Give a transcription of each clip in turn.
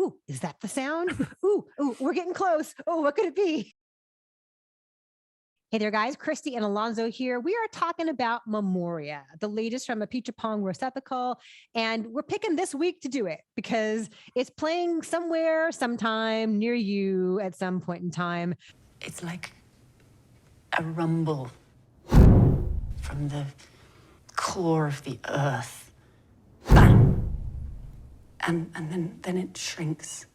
ooh, is that the sound? Ooh, we're getting close. Oh, what could it be? Hey there, guys. Christy and Alonso here. We are talking about Memoria, the latest from Apichatpong Weerasethakul, and we're picking this week to do it because it's playing somewhere, sometime near you at some point in time. It's like a rumble from the core of the earth. Bang! And then it shrinks.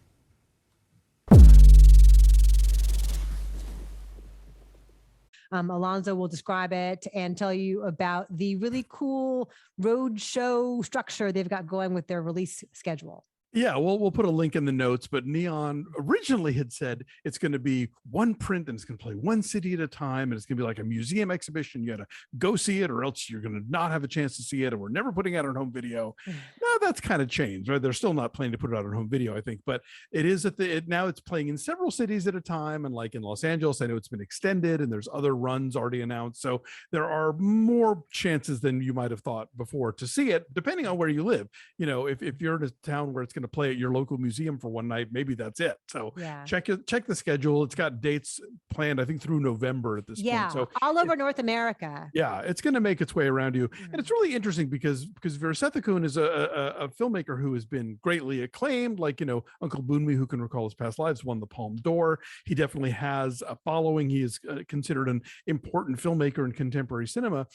Alonso will describe it and tell you about the really cool road show structure they've got going with their release schedule. Yeah, well, we'll put a link in the notes, but Neon originally had said it's going to be one print and it's going to play one city at a time. And it's going to be like a museum exhibition. You got to go see it or else you're going to not have a chance to see it. And we're never putting it out on home video. Now that's kind of changed, right? They're still not planning to put it out on home video, I think, but it is now it's playing in several cities at a time. And like in Los Angeles, I know it's been extended and there's other runs already announced. So there are more chances than you might have thought before to see it, depending on where you live. You know, if you're in a town where it's going to play at your local museum for one night, maybe that's it. So check the schedule. It's got dates planned, I think, through November at this point. So all over North America. Yeah, it's going to make its way around you. And it's really interesting because Weerasethakul is a filmmaker who has been greatly acclaimed. Like, you know, Uncle Boonmi, who can recall his past lives, won the Palme d'Or. He definitely has a following. He is considered an important filmmaker in contemporary cinema.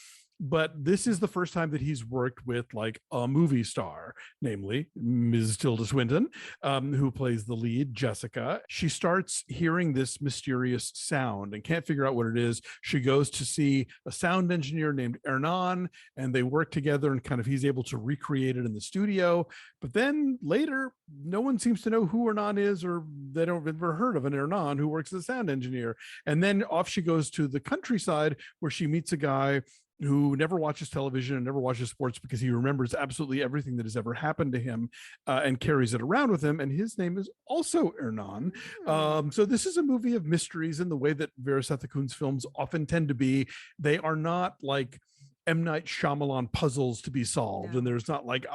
But this is the first time that he's worked with like a movie star, namely Ms. Tilda Swinton, who plays the lead, Jessica. She starts hearing this mysterious sound and can't figure out what it is. She goes to see a sound engineer named Hernan, and they work together and kind of he's able to recreate it in the studio. But then later, no one seems to know who Hernan is, or they don't ever heard of an Hernan who works as a sound engineer. And then off she goes to the countryside where she meets a guy who never watches television and never watches sports because he remembers absolutely everything that has ever happened to him and carries it around with him. And his name is also Hernan. So this is a movie of mysteries in the way that Weerasethakul films often tend to be. They are not like M. Night Shyamalan puzzles to be solved. And there's not like,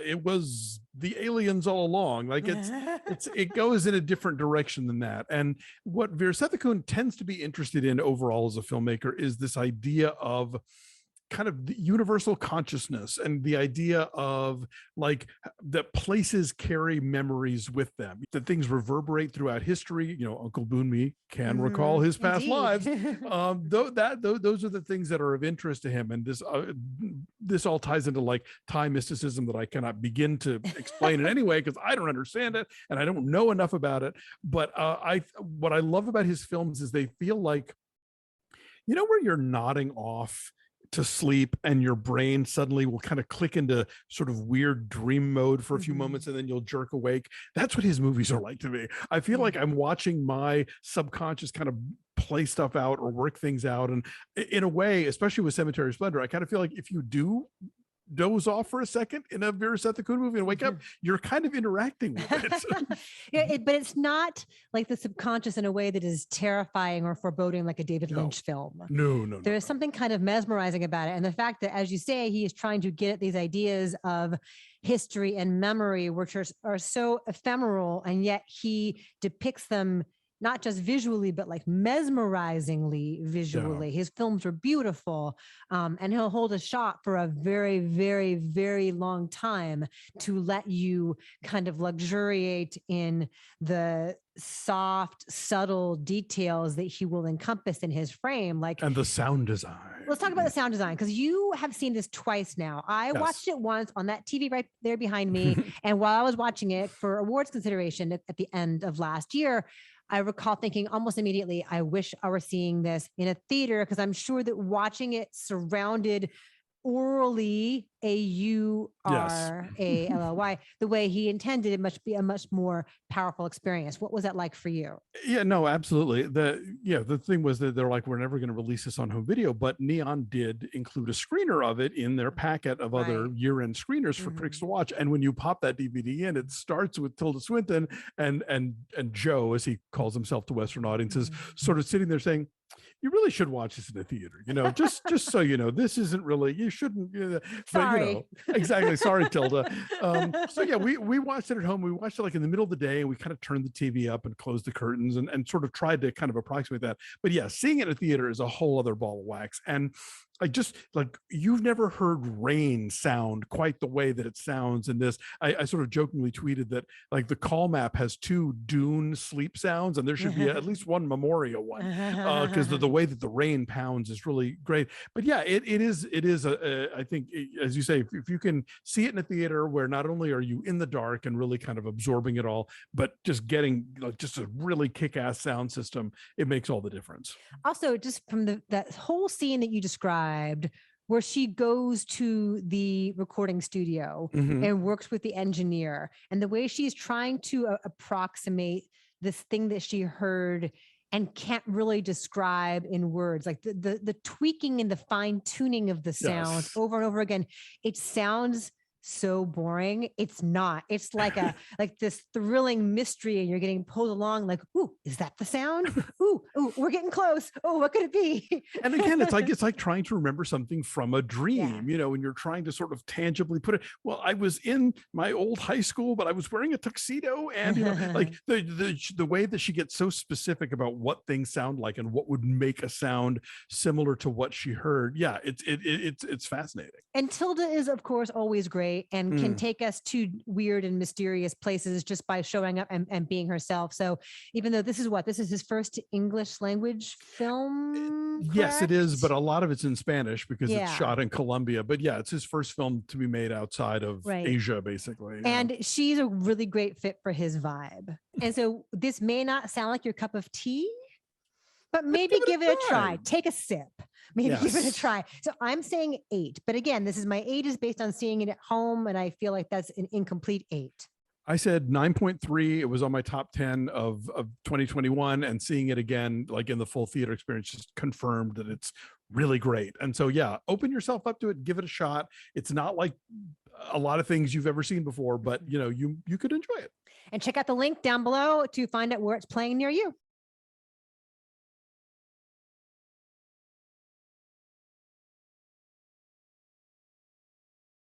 it was the aliens all along. Like it goes in a different direction than that. And what Weerasethakul tends to be interested in overall as a filmmaker is this idea of kind of the universal consciousness and the idea of like that places carry memories with them, that things reverberate throughout history. You know, Uncle Boonmi can recall his past lives. Those are the things that are of interest to him. And this all ties into like Thai mysticism that I cannot begin to explain in any way because I don't understand it and I don't know enough about it. But what I love about his films is they feel like, you know, where you're nodding off to sleep and your brain suddenly will kind of click into sort of weird dream mode for a few moments and then you'll jerk awake. That's what his movies are like to me. I feel like I'm watching my subconscious kind of play stuff out or work things out. And in a way, especially with Cemetery Splendor, I kind of feel like if you do doze off for a second in a Weerasethakul movie and wake up, you're kind of interacting with it. But it's not like the subconscious in a way that is terrifying or foreboding like a David Lynch film. No. There is something kind of mesmerizing about it. And the fact that, as you say, he is trying to get at these ideas of history and memory, which are so ephemeral, and yet he depicts them not just visually, but like mesmerizingly visually. His films are beautiful. And he'll hold a shot for a very, very, very long time to let you kind of luxuriate in the soft, subtle details that he will encompass in his frame. And the sound design. Let's talk about the sound design, because you have seen this twice now. I watched it once on that TV right there behind me. And while I was watching it for awards consideration at the end of last year, I recall thinking almost immediately, I wish I were seeing this in a theater, because I'm sure that watching it surrounded orally, AURALLY, the way he intended, it must be a much more powerful experience. What was that like for you? Yeah, no, absolutely. The thing was that they're like, we're never going to release this on home video, but Neon did include a screener of it in their packet of other year-end screeners for critics to watch. And when you pop that DVD in, it starts with Tilda Swinton and Joe, as he calls himself to Western audiences, sort of sitting there saying, You really should watch this in a theater, just so you know, this isn't really, you shouldn't, Sorry. exactly. Sorry, Tilda. So yeah, we watched it at home. We watched it like in the middle of the day, and we kind of turned the TV up and closed the curtains and sort of tried to kind of approximate that. But yeah, seeing it in a theater is a whole other ball of wax. And just like, you've never heard rain sound quite the way that it sounds in this. I sort of jokingly tweeted that like the call map has 2 Dune sleep sounds, and there should be at least one Memoria one, because the way that the rain pounds is really great. But yeah, it is I think, as you say, if you can see it in a theater where not only are you in the dark and really kind of absorbing it all, but just getting just a really kick-ass sound system, it makes all the difference. Also, just from that whole scene that you described, where she goes to the recording studio and works with the engineer, and the way she's trying to approximate this thing that she heard and can't really describe in words, like the tweaking and the fine tuning of the sound over and over again. It sounds so boring. It's not. It's like this thrilling mystery, and you're getting pulled along like, ooh, is that the sound? Ooh, we're getting close. Oh, what could it be? And again, it's like trying to remember something from a dream, and you're trying to sort of tangibly put it. Well, I was in my old high school, but I was wearing a tuxedo, and like the way that she gets so specific about what things sound like and what would make a sound similar to what she heard. Yeah, it's fascinating. And Tilda is, of course, always great and can take us to weird and mysterious places just by showing up and being herself. So even though this is his first English language film. Yes, it is. But a lot of it's in Spanish because it's shot in Colombia. But yeah, it's his first film to be made outside of Asia, basically. And she's a really great fit for his vibe. And so this may not sound like your cup of tea, but maybe give it a try. Take a sip. Maybe give it a try. So I'm saying 8. But again, my 8 is based on seeing it at home. And I feel like that's an incomplete 8. I said 9.3. It was on my top 10 of 2021, and seeing it again, like in the full theater experience, just confirmed that it's really great. And so, yeah, open yourself up to it, give it a shot. It's not like a lot of things you've ever seen before, but you could enjoy it. And check out the link down below to find out where it's playing near you.